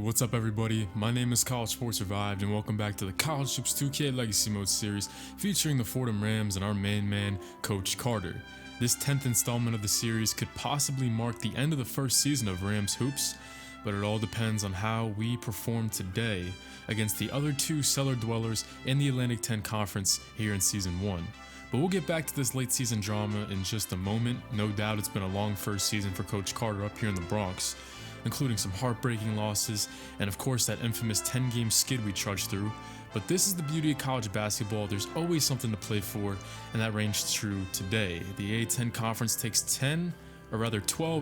What's up everybody? My name is College Sports Revived and welcome back to the College Hoops 2K Legacy Mode series featuring the Fordham Rams and our main man, Coach Carter. This 10th installment of the series could possibly mark the end of the first season of Rams Hoops, but it all depends on how we perform today against the other two cellar dwellers in the Atlantic 10 Conference here in Season 1. But we'll get back to this late season drama in just a moment. No doubt it's been a long first season for Coach Carter up here in the Bronx, including some heartbreaking losses, and of course that infamous 10-game skid we trudged through. But this is the beauty of college basketball. There's always something to play for, and that rings true today. The A-10 Conference takes 12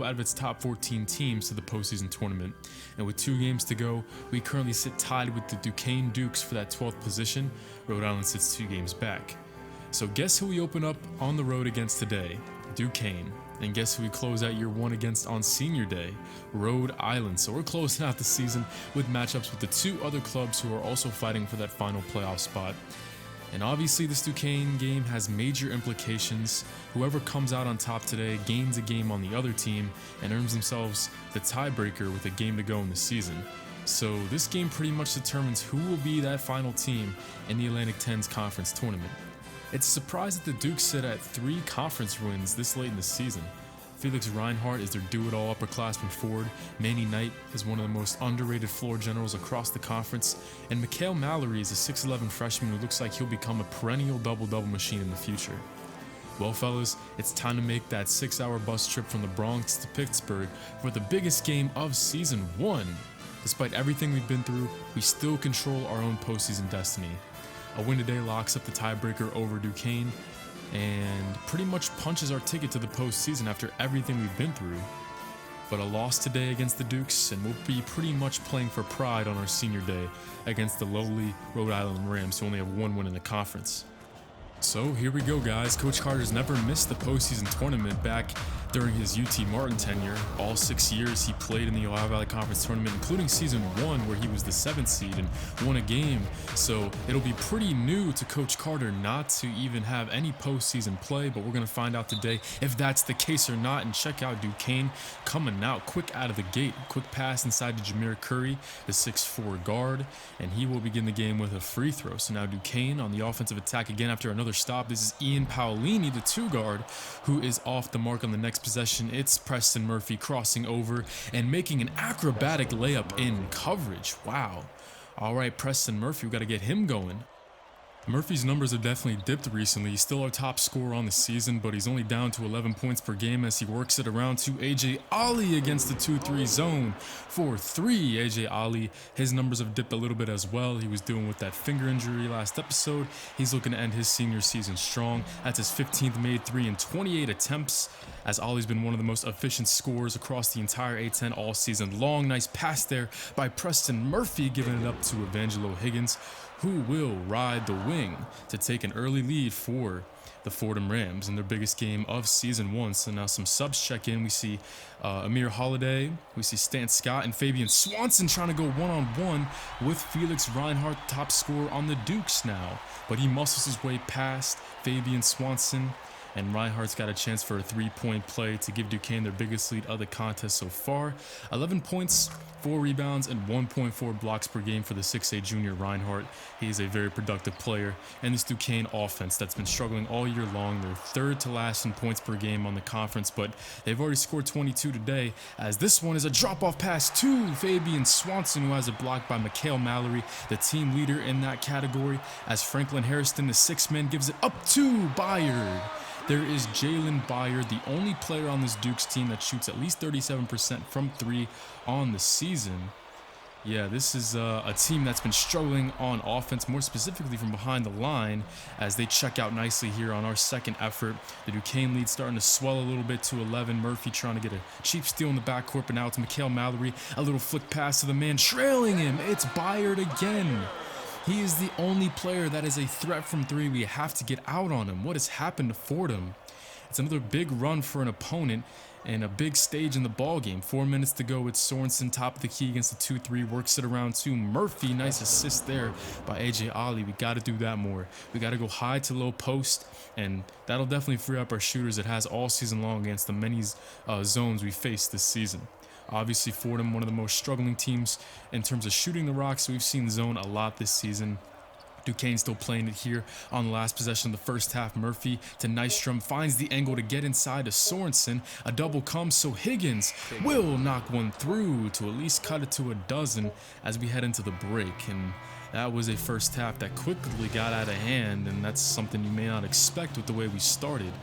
out of its top 14 teams to the postseason tournament. And with 2 games to go, we currently sit tied with the Duquesne Dukes for that 12th position. Rhode Island sits 2 games back. So guess who we open up on the road against today? Duquesne. And guess who we close out year 1 against on senior day? Rhode Island. So we're closing out the season with matchups with the 2 other clubs who are also fighting for that final playoff spot. And obviously this Duquesne game has major implications. Whoever comes out on top today gains a game on the other team and earns themselves the tiebreaker with a game to go in the season. So this game pretty much determines who will be that final team in the Atlantic 10's conference tournament. It's a surprise that the Dukes sit at 3 conference wins this late in the season. Felix Reinhardt is their do-it-all upperclassman forward, Manny Knight is one of the most underrated floor generals across the conference, and Mikhail Mallory is a 6'11 freshman who looks like he'll become a perennial double-double machine in the future. Well fellas, it's time to make that 6-hour bus trip from the Bronx to Pittsburgh for the biggest game of Season 1. Despite everything we've been through, we still control our own postseason destiny. A win today locks up the tiebreaker over Duquesne and pretty much punches our ticket to the postseason after everything we've been through. But a loss today against the Dukes and we'll be pretty much playing for pride on our senior day against the lowly Rhode Island Rams who only have 1 win in the conference. So here we go guys, Coach Carter's never missed the postseason tournament back during his UT Martin tenure. All 6 years he played in the Ohio Valley Conference tournament, including Season 1 where he was the 7th seed and won a game. So it'll be pretty new to Coach Carter not to even have any postseason play, but we're going to find out today if that's the case or not. And check out Duquesne coming out quick out of the gate. Quick pass inside to Jameer Curry, the 6'4 guard, and he will begin the game with a free throw. So now Duquesne on the offensive attack again after another stop. This is Ian Paolini, the 2 guard, who is off the mark on the next possession. It's Preston Murphy crossing over and making an acrobatic layup in coverage. Wow. All right, Preston Murphy, we got to get him going. Murphy's numbers have definitely dipped recently. He's still our top scorer on the season, but he's only down to 11 points per game as he works it around to AJ Ali against the 2-3 zone for 3. AJ Ali, his numbers have dipped a little bit as well. He was dealing with that finger injury last episode. He's looking to end his senior season strong. That's his 15th made 3 in 28 attempts, as Ali's been one of the most efficient scorers across the entire A-10 all season long. Nice pass there by Preston Murphy, giving it up to Evangelo Higgins, who will ride the wing to take an early lead for the Fordham Rams in their biggest game of Season 1. So now some subs check in. We see Amir Holiday, we see Stan Scott, and Fabian Swanson trying to go one-on-one with Felix Reinhardt, top scorer on the Dukes now. But he muscles his way past Fabian Swanson, and Reinhardt's got a chance for a 3-point play to give Duquesne their biggest lead of the contest so far. 11 points, 4 rebounds, and 1.4 blocks per game for the 6'8 junior Reinhardt. He is a very productive player. And this Duquesne offense that's been struggling all year long, they're 3rd to last in points per game on the conference, but they've already scored 22 today, as this one is a drop-off pass to Fabian Swanson, who has it blocked by Mikhail Mallory, the team leader in that category, as Franklin Harrison, the 6th man, gives it up to Byard. There is Jalen Byard, the only player on this Dukes team that shoots at least 37% from 3 on the season. Yeah, this is a team that's been struggling on offense, more specifically from behind the line, as they check out nicely here on our second effort. The Duquesne lead starting to swell a little bit to 11. Murphy trying to get a cheap steal in the backcourt, but now it's Mikhail Mallory. A little flick pass to the man trailing him. It's Byard again. He is the only player that is a threat from 3. We have to get out on him. What has happened to Fordham? It's another big run for an opponent and a big stage in the ball game. 4 minutes to go. It's Sorensen top of the key against the 2-3. Works it around to Murphy. Nice assist there by AJ Ali. We got to do that more. We got to go high to low post, and that'll definitely free up our shooters. It has all season long against the many zones we face this season. Obviously, Fordham, one of the most struggling teams in terms of shooting the rock, so we've seen zone a lot this season. Duquesne still playing it here on the last possession of the first half. Murphy to Nystrom, finds the angle to get inside to Sorensen. A double comes, so Higgins will knock one through to at least cut it to a dozen as we head into the break. And that was a first half that quickly got out of hand, and that's something you may not expect with the way we started.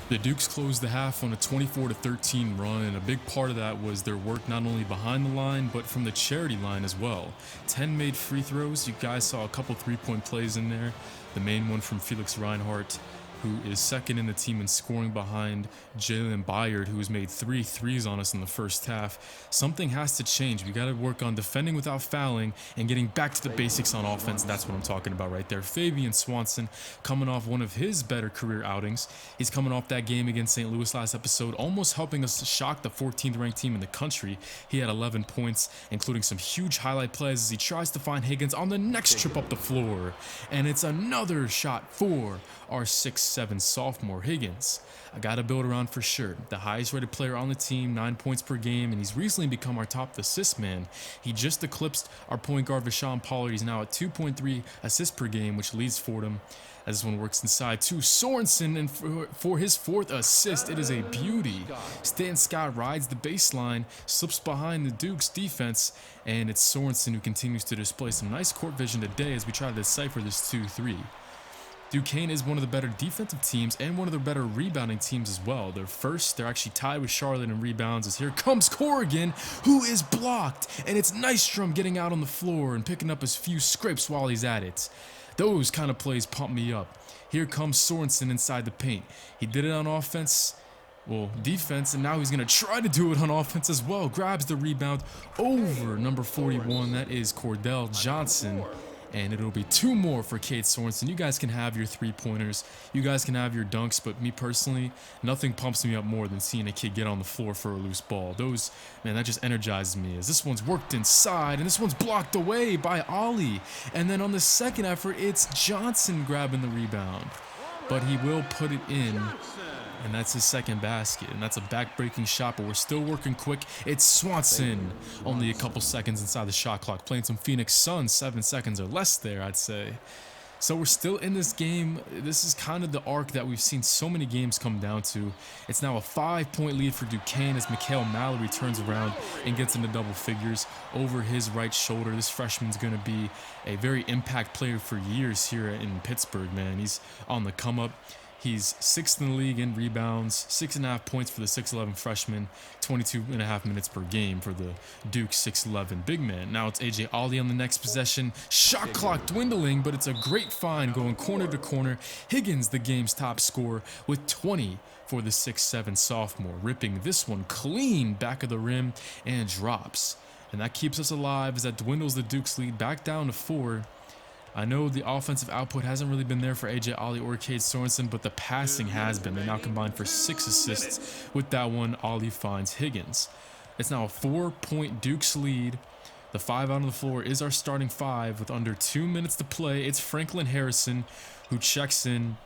The Dukes closed the half on a 24-13 run, and a big part of that was their work not only behind the line, but from the charity line as well. 10 made free throws. You guys saw a couple three-point plays in there. The main one from Felix Reinhardt, who is second in the team in scoring behind Jalen Byard, who has made 3 threes on us in the first half. Something has to change. We got to work on defending without fouling and getting back to the basics on offense. That's what I'm talking about right there. Fabian Swanson coming off one of his better career outings. He's coming off that game against St. Louis last episode, almost helping us shock the 14th ranked team in the country. He had 11 points, including some huge highlight plays as he tries to find Higgins on the next trip up the floor. And it's another shot for our 6'7" sophomore Higgins. I gotta build around for sure. The highest rated player on the team, 9 points per game, and he's recently become our top assist man. He just eclipsed our point guard Vashon Pollard. He's now at 2.3 assists per game, which leads Fordham as this one works inside to Sorensen, and for his 4th assist, it is a beauty. Stan Scott rides the baseline, slips behind the Dukes defense, and it's Sorensen who continues to display some nice court vision today as we try to decipher this 2-3. Duquesne is one of the better defensive teams and one of the better rebounding teams as well. They're actually tied with Charlotte in rebounds as here comes Corrigan, who is blocked, and it's Nystrom getting out on the floor and picking up his few scrapes while he's at it. Those kind of plays pump me up. Here comes Sorensen inside the paint. He did it on defense, and now he's going to try to do it on offense as well. Grabs the rebound over number 41, that is Cordell Johnson. And it'll be 2 more for Cade Sorensen. You guys can have your 3-pointers. You guys can have your dunks, but me personally, nothing pumps me up more than seeing a kid get on the floor for a loose ball. That just energizes me as this one's worked inside, and this one's blocked away by Ollie. And then on the second effort, it's Johnson grabbing the rebound. But he will put it in, and that's his second basket, and that's a back-breaking shot, but we're still working quick. It's Swanson, only a couple seconds inside the shot clock, playing some Phoenix Suns, 7 seconds or less there, I'd say. So we're still in this game. This is kind of the arc that we've seen so many games come down to. It's now a 5-point lead for Duquesne as Mikhail Mallory turns around and gets into double figures over his right shoulder. This freshman's going to be a very impact player for years here in Pittsburgh, man. He's on the come up. He's 6th in the league in rebounds, 6.5 points for the 6'11 freshman, 22.5 minutes per game for the Duke 6'11 big man. Now it's AJ Ollie on the next possession. Shot clock dwindling, but it's a great find going corner to corner. Higgins, the game's top scorer, with 20 for the 6'7 sophomore, ripping this one clean back of the rim and drops. And that keeps us alive as that dwindles the Duke's lead back down to 4. I know the offensive output hasn't really been there for AJ Ollie or Cade Sorensen, but the passing has been. They now combine for 6 assists. With that one, Ollie finds Higgins. It's now a 4-point Dukes lead. The 5 out on the floor is our starting 5 with under 2 minutes to play. It's Franklin Harrison who checks in,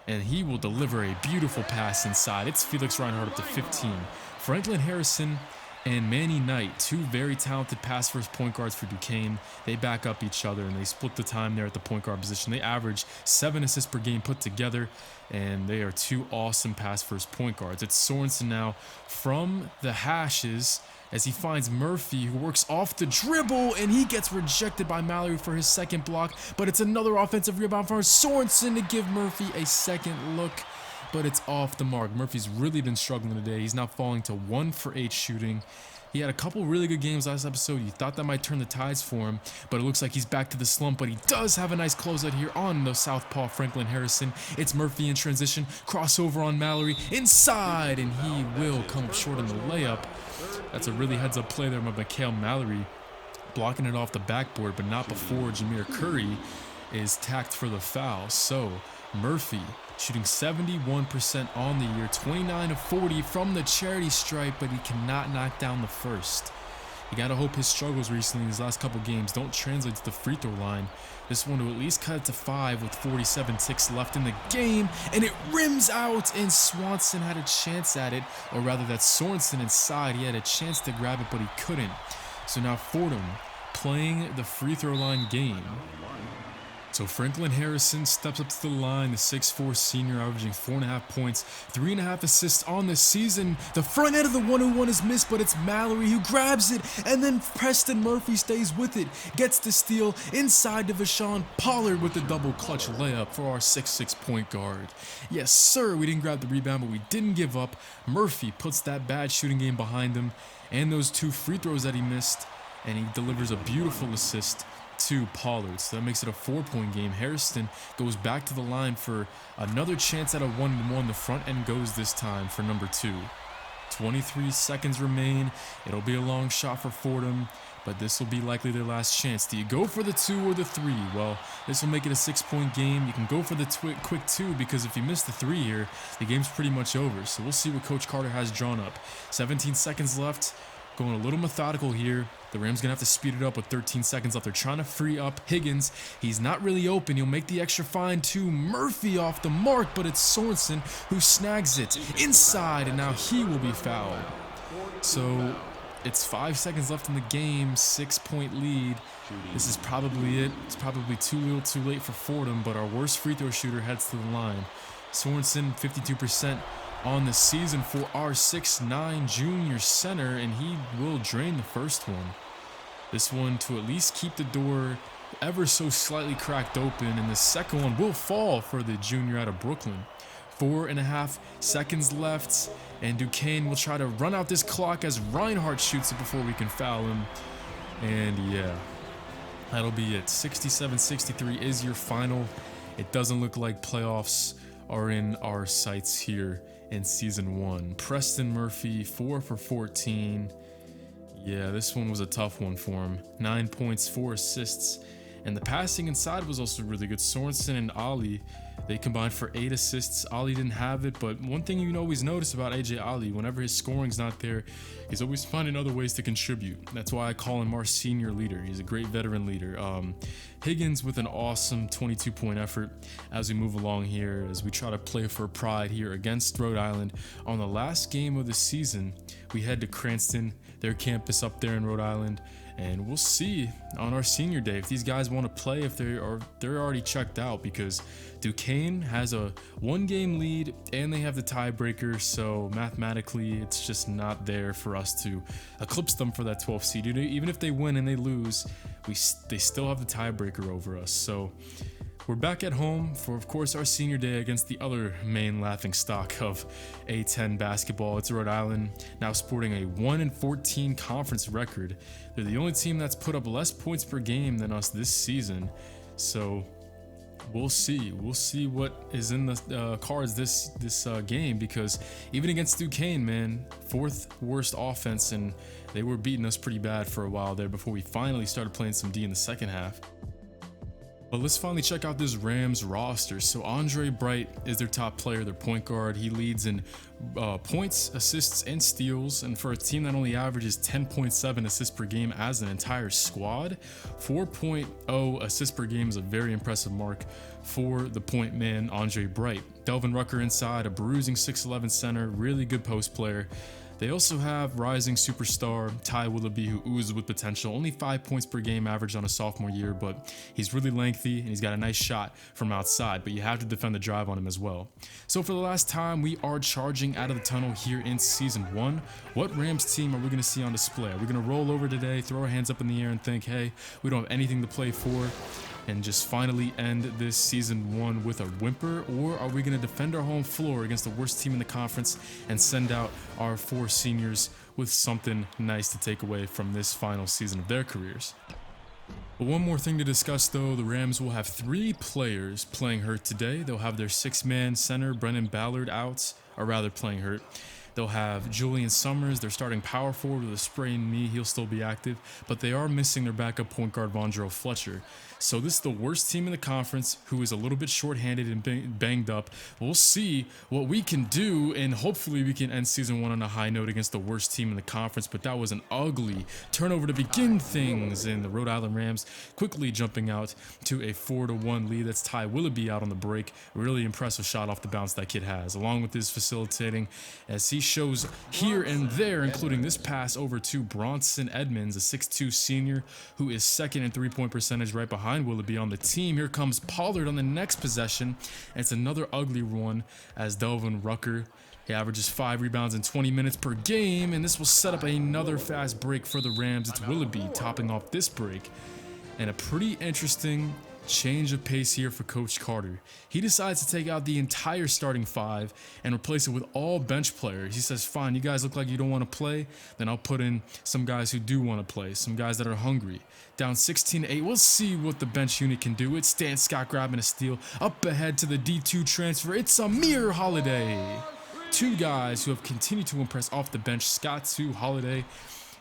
and he will deliver a beautiful pass inside. It's Felix Reinhardt up to 15. Franklin Harrison and Manny Knight, 2 very talented pass-first point guards for Duquesne. They back up each other, and they split the time there at the point guard position. They average 7 assists per game put together, and they are 2 awesome pass-first point guards. It's Sorensen now from the hashes as he finds Murphy, who works off the dribble, and he gets rejected by Mallory for his second block, but it's another offensive rebound for Sorensen to give Murphy a second look. But it's off the mark. Murphy's really been struggling today. He's now falling to 1 for 8 shooting. He had a couple really good games last episode. You thought that might turn the tides for him, but it looks like he's back to the slump. But he does have a nice closeout here on the southpaw Franklin Harrison. It's Murphy in transition, crossover on Mallory, inside, and he will come up short on the layup. That's a really heads-up play there by Mikhail Mallory, blocking it off the backboard, but not before Jameer Curry is tacked for the foul. So Murphy shooting 71% on the year, 29 of 40 from the charity stripe, but he cannot knock down the first. You gotta hope his struggles recently in his last couple games don't translate to the free throw line. This one to at least cut it to 5 with 47 ticks left in the game, and it rims out, and Swanson had a chance at it, or rather that Sorensen inside, he had a chance to grab it, but he couldn't. So now Fordham playing the free throw line game. So Franklin Harrison steps up to the line, the 6'4 senior averaging 4.5 points, 3.5 assists on the season. The front end of the 1-on-1 is missed, but it's Mallory who grabs it, and then Preston Murphy stays with it, gets the steal inside to Vashon Pollard with the double clutch layup for our 6'6 point guard. Yes sir, we didn't grab the rebound, but we didn't give up. Murphy puts that bad shooting game behind him, and those 2 free throws that he missed, and he delivers a beautiful assist to Pollard. So that makes it a 4-point game. Harrison goes back to the line for another chance at a 1-1. The front end goes this time for number 2. 23 seconds remain. It'll be a long shot for Fordham, but this will be likely their last chance. Do you go for the 2 or the 3? Well, this will make it a 6-point game. You can go for the quick 2 because if you miss the 3 here, the game's pretty much over. So we'll see what Coach Carter has drawn up. 17 seconds left. Going a little methodical here. The Rams gonna have to speed it up with 13 seconds left. They're trying to free up Higgins. He's not really open. He'll make the extra find to Murphy off the mark, but it's Sorensen who snags it inside, and now he will be fouled. So it's 5 seconds left in the game, 6-point lead. This is probably it. It's probably too little too late for Fordham, but our worst free throw shooter heads to the line. Sorensen, 52% on the season for our 6'9 junior center, and he will drain the first one. This one to at least keep the door ever so slightly cracked open, and the second one will fall for the junior out of Brooklyn. 4.5 seconds left, and Duquesne will try to run out this clock as Reinhardt shoots it before we can foul him. And yeah, that'll be it. 67-63 is your final. It doesn't look like playoffs are in our sights here in season 1. Preston Murphy, 4 for 14. Yeah, this one was a tough one for him. 9 points, 4 assists, and the passing inside was also really good. Sorensen and Ali, they combined for 8 assists. Ali didn't have it, but one thing you can always notice about AJ Ali, whenever his scoring's not there, he's always finding other ways to contribute. That's why I call him our senior leader. He's a great veteran leader. Higgins with an awesome 22-point effort as we move along here, as we try to play for pride here against Rhode Island. On the last game of the season, we head to Cranston, their campus up there in Rhode Island, and we'll see on our senior day if these guys want to play, if they're already checked out, because Duquesne has a 1-game lead and they have the tiebreaker, so mathematically it's just not there for us to eclipse them for that 12th seed. Even if they win and they lose, they still have the tiebreaker over us. So we're back at home for, of course, our senior day against the other main laughingstock of A-10 basketball. It's Rhode Island, now sporting a 1-14 conference record. They're the only team that's put up less points per game than us this season. So we'll see. We'll see what is in the cards this game, because even against Duquesne, man, 4th worst offense, and they were beating us pretty bad for a while there before we finally started playing some D in the second half. But let's finally check out this Rams roster. So Andre Bright is their top player, their point guard. He leads in points, assists, and steals. And for a team that only averages 10.7 assists per game as an entire squad, 4.0 assists per game is a very impressive mark for the point man, Andre Bright. Delvin Rucker inside, a bruising 6'11 center, really good post player. They also have rising superstar Ty Willoughby, who oozes with potential. Only 5 points per game average on a sophomore year, but he's really lengthy and he's got a nice shot from outside, but you have to defend the drive on him as well. So for the last time, we are charging out of the tunnel here in season 1. What Rams team are we going to see on display? Are we going to roll over today, throw our hands up in the air and think, hey, we don't have anything to play for, and just finally end this season 1 with a whimper? Or are we going to defend our home floor against the worst team in the conference and send out our 4 seniors with something nice to take away from this final season of their careers? But one more thing to discuss though, the Rams will have 3 players playing hurt today. They'll have their 6-man center Brennan Ballard out, or rather playing hurt. They'll have Julian Summers, their starting power forward with a sprained knee. He'll still be active, but they are missing their backup point guard, Vondrell Fletcher. So this is the worst team in the conference, who is a little bit shorthanded and banged up. We'll see what we can do, and hopefully we can end season 1 on a high note against the worst team in the conference. But that was an ugly turnover to begin things, and the Rhode Island Rams quickly jumping out to a 4-1 lead. That's Ty Willoughby out on the break. Really impressive shot off the bounce that kid has, along with his facilitating, as he shows here and there, including this pass over to Bronson Edmonds, a 6'2 senior who is second in three-point percentage, right behind Willoughby on the team. Here comes Pollard on the next possession, and it's another ugly one as Delvin Rucker, he averages 5 rebounds in 20 minutes per game, and this will set up another fast break for the Rams. It's Willoughby topping off this break, and a pretty interesting change of pace here for Coach Carter. He decides to take out the entire starting 5 and replace it with all bench players. He says, fine, you guys look like you don't want to play, then I'll put in some guys who do want to play, some guys that are hungry. Down 16-8, we'll see what the bench unit can do. It's Stan Scott grabbing a steal. Up ahead to the D2 transfer, it's Amir Holiday. 2 guys who have continued to impress off the bench, Scott to Holiday.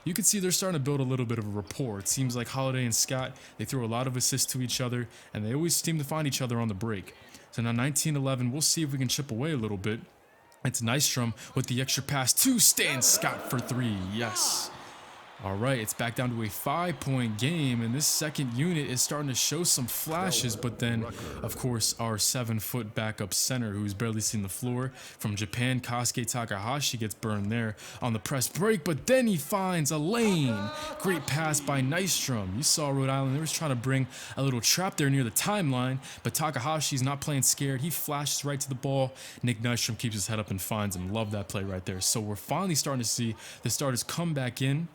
You can see they're starting to build a little bit of a rapport. It seems like Holiday and Scott, they throw a lot of assists to each other, and they always seem to find each other on the break. So now 19-11, we'll see if we can chip away a little bit. It's Nystrom with the extra pass to Stan Scott for 3. Yes. All right, it's back down to a 5-point game, and this second unit is starting to show some flashes, but then, of course, our 7-foot backup center, who's barely seen the floor, from Japan, Kosuke Takahashi, gets burned there on the press break, but then he finds a lane. Great pass by Nystrom. You saw Rhode Island, they were trying to bring a little trap there near the timeline, but Takahashi's not playing scared. He flashes right to the ball. Nick Nystrom keeps his head up and finds him. Love that play right there. So we're finally starting to see the starters come back in.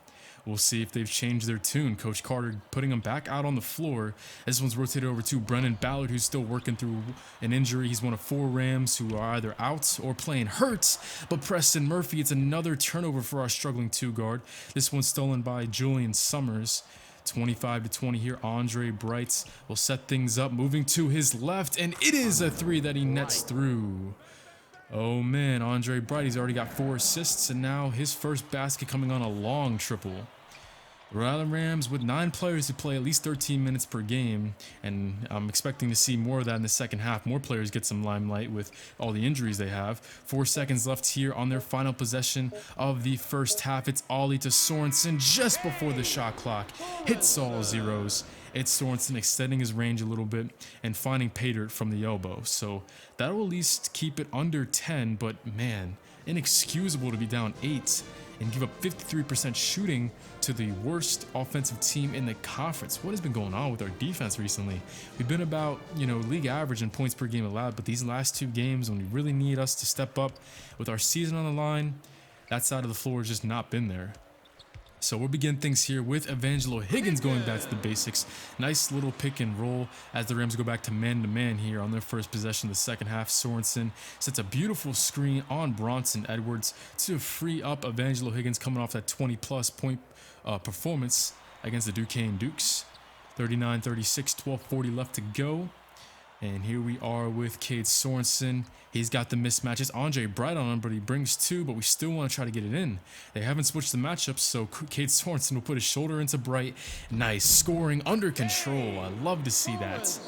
We'll see if they've changed their tune. Coach Carter putting them back out on the floor. This one's rotated over to Brennan Ballard, who's still working through an injury. He's one of 4 Rams who are either out or playing hurt. But Preston Murphy, it's another turnover for our struggling 2 guard. This one's stolen by Julian Summers. 25-20 here. Andre Brights will set things up, moving to his left, and it is a 3 that he nets through. Oh man, Andre Bright, he's already got 4 assists, and now his first basket coming on a long triple. Rhode Island Rams with 9 players who play at least 13 minutes per game, and I'm expecting to see more of that in the second half. More players get some limelight with all the injuries they have. 4 seconds left here on their final possession of the first half. It's Ollie to Sorensen just before the shot clock hits all zeros. It's Sorensen extending his range a little bit and finding pay dirt from the elbow. So that will at least keep it under 10, but man, inexcusable to be down 8 and give up 53% shooting to the worst offensive team in the conference. What has been going on with our defense recently? We've been about, league average in points per game allowed, but these last 2 games, when we really need us to step up with our season on the line, that side of the floor has just not been there. So we'll begin things here with Evangelo Higgins going back to the basics. Nice little pick and roll as the Rams go back to man-to-man here on their first possession of the second half. Sorensen sets a beautiful screen on Bronson Edwards to free up Evangelo Higgins, coming off that 20-plus point performance against the Duquesne Dukes. 39-36, 12:40 left to go. And here we are with Cade Sorensen. He's got the mismatches. Andre Bright on him, but he brings 2, but we still want to try to get it in. They haven't switched the matchups, so Cade Sorensen will put his shoulder into Bright. Nice scoring under control. I love to see that.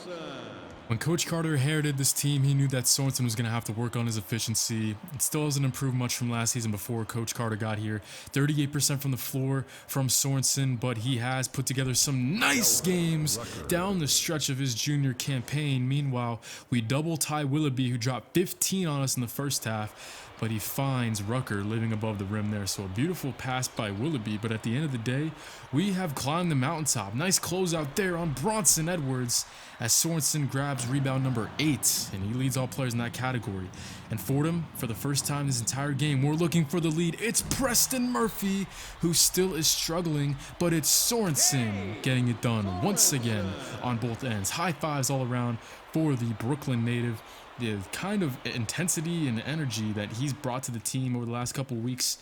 When Coach Carter inherited this team, he knew that Sorensen was going to have to work on his efficiency. It still hasn't improved much from last season before Coach Carter got here. 38% from the floor from Sorensen, but he has put together some nice games down the stretch of his junior campaign. Meanwhile, we double Ty Willoughby, who dropped 15 on us in the first half, but he finds Rucker living above the rim there. So a beautiful pass by Willoughby, but at the end of the day, we have climbed the mountaintop. Nice closeout there on Bronson Edwards as Sorensen grabs rebound number 8, and he leads all players in that category. And Fordham, for the first time this entire game, we're looking for the lead. It's Preston Murphy, who still is struggling, but it's Sorensen getting it done once again on both ends. High fives all around for the Brooklyn native. The kind of intensity and energy that he's brought to the team over the last couple of weeks,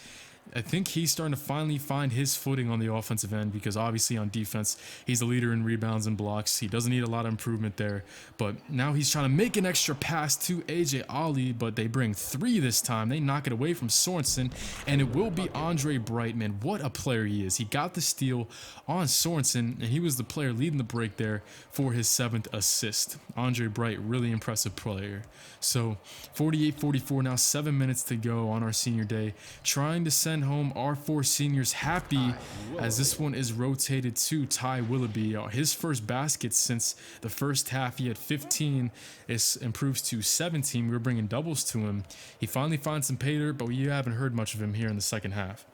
I think he's starting to finally find his footing on the offensive end, because obviously on defense, he's the leader in rebounds and blocks. He doesn't need a lot of improvement there, but now he's trying to make an extra pass to AJ Ali, but they bring 3 this time. They knock it away from Sorensen, and it will be Andre Bright. Man, what a player he is. He got the steal on Sorensen, and he was the player leading the break there for his 7th assist. Andre Bright, really impressive player. So 48-44, now 7 minutes to go on our senior day, trying to send home our 4 seniors happy, as this one is rotated to Ty Willoughby. His first basket since the first half. He had 15. It improves to 17. We were bringing doubles to him. He finally finds some pay dirt, but we haven't heard much of him here in the second half.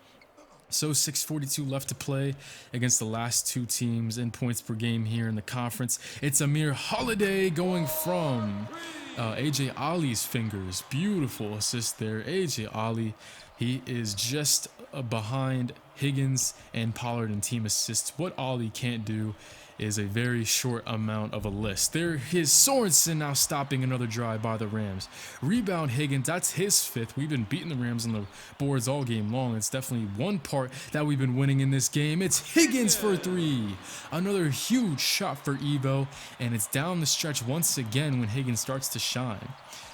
So 6:42 left to play against the last 2 teams in points per game here in the conference. It's Amir Holiday going from AJ Ali's fingers. Beautiful assist there. AJ Ali, he is just behind Higgins and Pollard in team assists. What Ali can't do is a very short amount of a list. There is Sorensen now stopping another drive by the Rams. Rebound Higgins, that's his 5th. We've been beating the Rams on the boards all game long. It's definitely one part that we've been winning in this game. It's Higgins for 3. Another huge shot for Evo, and it's down the stretch once again when Higgins starts to shine.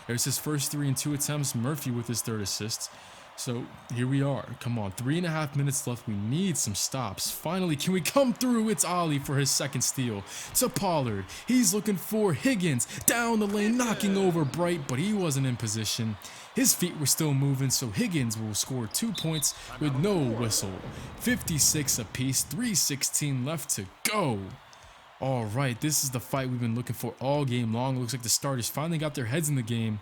There's his first 3 in 2 attempts. Murphy with his 3rd assist. So here we are. Come on, 3.5 minutes left. We need some stops. Finally, can we come through? It's Ali for his 2nd steal. To Pollard. He's looking for Higgins. Down the lane, knocking over Bright, but he wasn't in position. His feet were still moving, so Higgins will score 2 points with no whistle. 56 apiece, 3:16 left to go. All right, this is the fight we've been looking for all game long. It looks like the starters finally got their heads in the game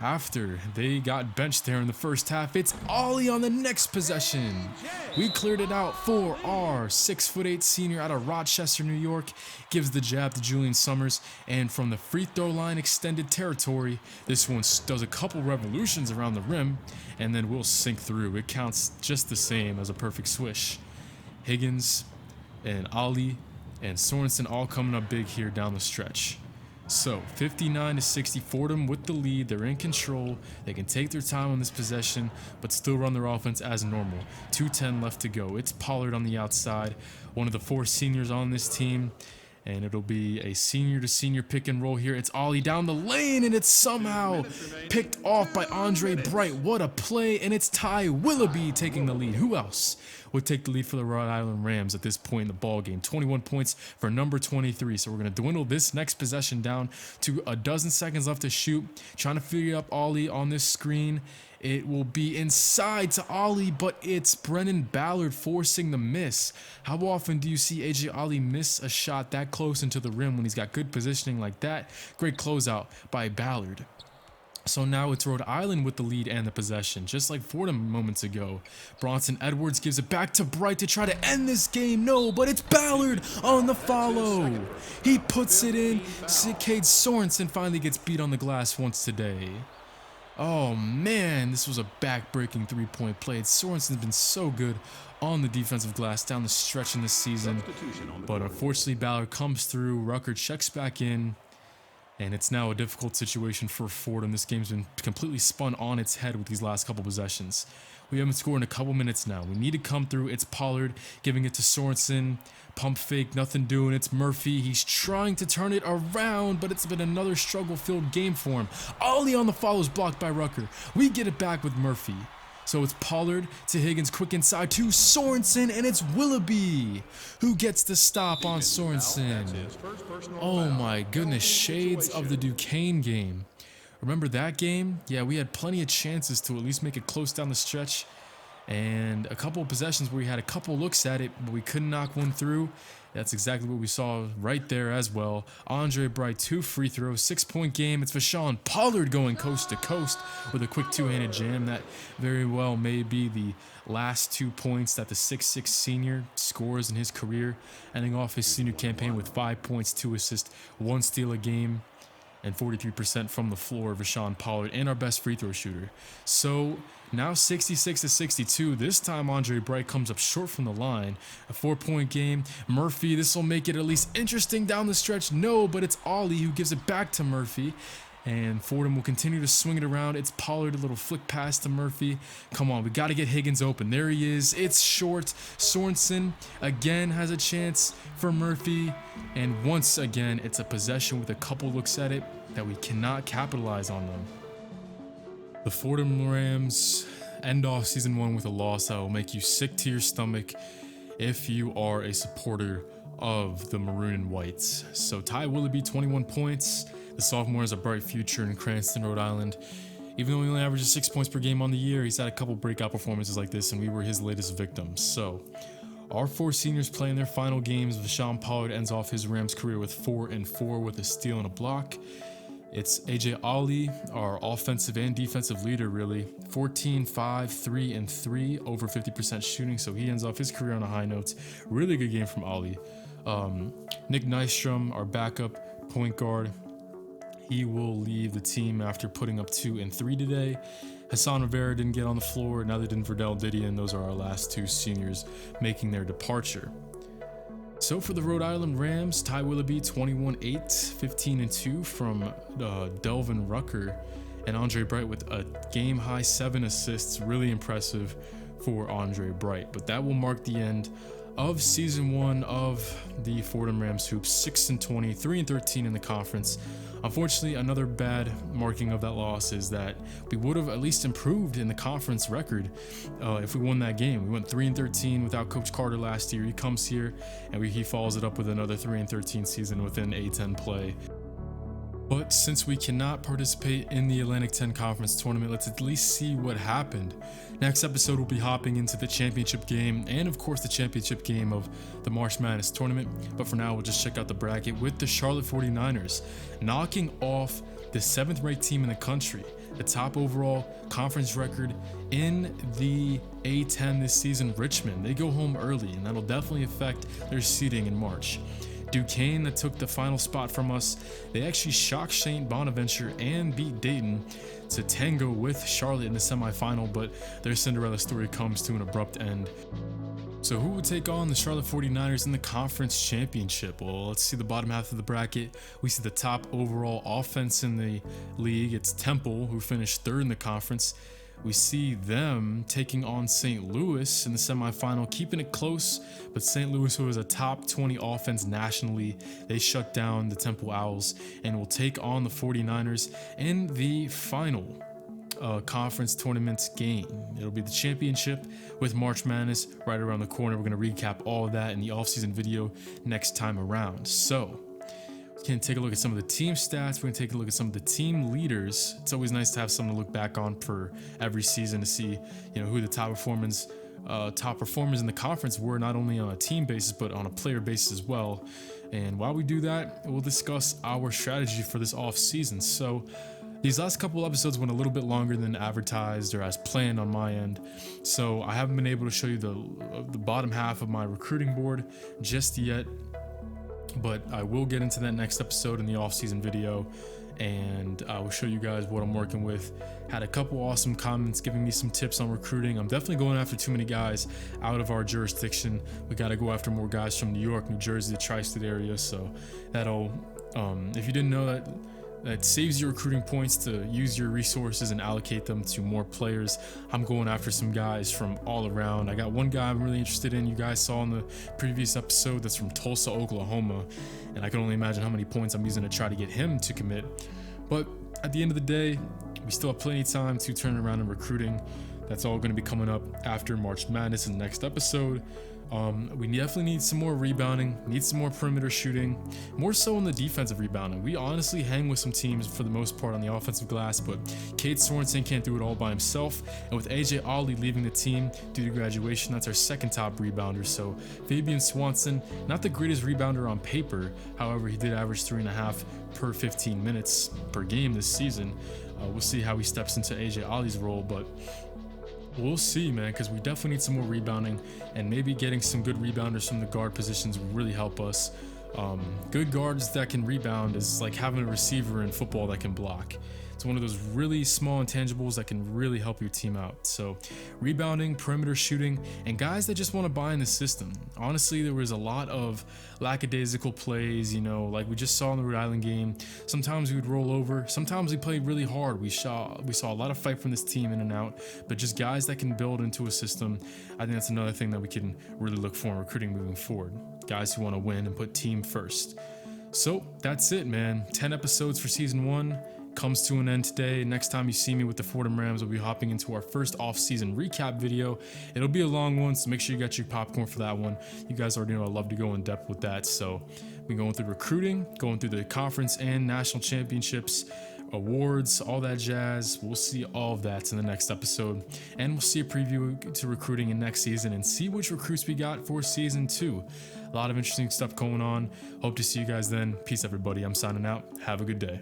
after they got benched there in the first half. It's Ali on the next possession. We cleared it out for our 6'8" senior out of Rochester, New York. Gives the jab to Julian Summers, and from the free throw line extended territory, this one does a couple revolutions around the rim, and then we'll sink through. It counts just the same as a perfect swish. Higgins and Ali and Sorensen all coming up big here down the stretch. So 59-60, Fordham with the lead. They're in control. They can take their time on this possession, but still run their offense as normal. 2:10 left to go. It's Pollard on the outside, one of the 4 seniors on this team, and it'll be a senior to senior pick and roll here. It's Ali down the lane, and it's somehow picked off by Andre Bright. What a play, and it's Ty Willoughby taking the lead. Who else would take the lead for the Rhode Island Rams at this point in the ball game? 21 points for number 23. So we're going to dwindle this next possession down to a dozen seconds left to shoot. Trying to figure out Ali on this screen. It will be inside to Ali, but it's Brennan Ballard forcing the miss. How often do you see AJ Ali miss a shot that close into the rim when he's got good positioning like that? Great closeout by Ballard. So now it's Rhode Island with the lead and the possession, just like Fordham moments ago. Bronson Edwards gives it back to Bright to try to end this game. No, but it's Ballard on the follow. He puts it in. Cade Sorensen finally gets beat on the glass once today. Oh man, this was a back-breaking 3-point play. Sorensen's been so good on the defensive glass down the stretch in this season. But unfortunately, Ballard comes through. Rucker checks back in. And it's now a difficult situation for Fordham. This game's been completely spun on its head with these last couple possessions. We haven't scored in a couple minutes now. We need to come through. It's Pollard giving it to Sorensen. Pump fake, nothing doing. It's Murphy. He's trying to turn it around, but it's been another struggle-filled game for him. Ali on the follow is blocked by Rucker. We get it back with Murphy. So it's Pollard to Higgins, quick inside to Sorensen, and it's Willoughby who gets the stop on Sorensen. Oh my goodness, shades of the Duquesne game. Remember that game? Yeah, we had plenty of chances to at least make it close down the stretch, and a couple of possessions where we had a couple looks at it, but we couldn't knock one through. That's exactly what we saw right there as well. Andre Bright, 2 free throws, 6-point game. It's Vashon Pollard going coast to coast with a quick 2-handed jam. That very well may be the last 2 points that the 6'6" senior scores in his career, ending off his senior campaign with 5 points, 2 assists, 1 steal a game, and 43% from the floor. Vashon Pollard, and our best free throw shooter. So now 66-62. This time Andre Bright comes up short from the line. A 4-point game. Murphy, this will make it at least interesting down the stretch. No, but it's Ali who gives it back to Murphy. And Fordham will continue to swing it around. It's Pollard, a little flick pass to Murphy. Come on, we got to get Higgins open. There he is. It's short. Sorensen again has a chance for Murphy. And once again, it's a possession with a couple looks at it that we cannot capitalize on them. The Fordham Rams end off season 1 with a loss that will make you sick to your stomach if you are a supporter of the Maroon and Whites. So Ty Willoughby, 21 points. The sophomore has a bright future in Cranston, Rhode Island. Even though he only averages 6 points per game on the year, he's had a couple breakout performances like this, and we were his latest victims. So our 4 seniors play in their final games. Vashon Pollard ends off his Rams career with 4-4 with a steal and a block. It's AJ Ali, our offensive and defensive leader, really. 14, 5, 3, and 3, over 50% shooting, so he ends off his career on a high note. Really good game from Ali. Nick Nystrom, our backup point guard, he will leave the team after putting up 2 and 3 today. Hassan Rivera didn't get on the floor, neither did Verdell Didion. Those are our last 2 seniors making their departure. So for the Rhode Island Rams, Ty Willoughby, 21-8, 15-2 from Delvin Rucker, and Andre Bright with a game-high 7 assists. Really impressive for Andre Bright. But that will mark the end of season 1 of the Fordham Rams hoops. 6-20, 3-13 in the conference. Unfortunately, another bad marking of that loss is that we would have at least improved in the conference record if we won that game. We went 3-13 without Coach Carter last year. He comes here and he follows it up with another 3-13 season within A-10 play. But since we cannot participate in the Atlantic 10 Conference Tournament, let's at least see what happened. Next episode, we'll be hopping into the championship game and, of course, the championship game of the March Madness Tournament. But for now, we'll just check out the bracket with the Charlotte 49ers knocking off the 7th-ranked team in the country, the top overall conference record in the A-10 this season, Richmond. They go home early, and that'll definitely affect their seeding in March. Duquesne, that took the final spot from us, they actually shocked St. Bonaventure and beat Dayton to tango with Charlotte in the semifinal, but their Cinderella story comes to an abrupt end. So who would take on the Charlotte 49ers in the conference championship? Well, let's see the bottom half of the bracket. We see the top overall offense in the league. It's Temple, who finished 3rd in the conference. We see them taking on St. Louis in the semifinal, keeping it close, but St. Louis, who is a top 20 offense nationally, they shut down the Temple Owls and will take on the 49ers in the final conference tournament game. It'll be the championship with March Madness right around the corner. We're going to recap all of that in the offseason video next time around. So we can take a look at some of the team stats. We're going to take a look at some of the team leaders. It's always nice to have something to look back on for every season to see, who the top performers in the conference were, not only on a team basis, but on a player basis as well. And while we do that, we'll discuss our strategy for this off season. So these last couple episodes went a little bit longer than advertised or as planned on my end. So I haven't been able to show you the bottom half of my recruiting board just yet. But I will get into that next episode in the off-season video, and I will show you guys what I'm working with. Had a couple awesome comments giving me some tips on recruiting. I'm definitely going after too many guys out of our jurisdiction. We got to go after more guys from New York, New Jersey, the tri-state area. So that'll, if you didn't know that saves your recruiting points to use your resources and allocate them to more players. I'm going after some guys from all around. I got one guy I'm really interested in. You guys saw in the previous episode that's from Tulsa, Oklahoma, and I can only imagine how many points I'm using to try to get him to commit. But at the end of the day, we still have plenty of time to turn around in recruiting. That's all going to be coming up after March Madness in the next episode. We definitely need some more rebounding, need some more perimeter shooting, more so on the defensive rebounding. We honestly hang with some teams for the most part on the offensive glass, but Cade Sorensen can't do it all by himself. And with AJ Ali leaving the team due to graduation, that's our second top rebounder. So Fabian Swanson, not the greatest rebounder on paper. However, he did average 3.5 per 15 minutes per game this season. We'll see how he steps into AJ Ali's role, but we'll see, man, because we definitely need some more rebounding, and maybe getting some good rebounders from the guard positions would really help us. Good guards that can rebound is like having a receiver in football that can block. It's one of those really small intangibles that can really help your team out. So rebounding, perimeter shooting, and guys that just want to buy in the system. Honestly, there was a lot of lackadaisical plays, like we just saw in the Rhode Island game. Sometimes we would roll over, sometimes we played really hard. We saw a lot of fight from this team in and out, but just guys that can build into a system. I think that's another thing that we can really look for in recruiting moving forward. Guys who want to win and put team first. So that's it, man. 10 episodes for season 1 comes to an end today. Next time you see me with the Fordham Rams, we'll be hopping into our first off-season recap video. It'll be a long one, so make sure you got your popcorn for that one. You guys already know I love to go in depth with that. So we're going through recruiting, going through the conference and national championships, awards, all that jazz. We'll see all of that in the next episode, and we'll see a preview to recruiting in next season and see which recruits we got for season 2. A lot of interesting stuff going on. Hope to see you guys then. Peace, everybody. I'm signing out. Have a good day.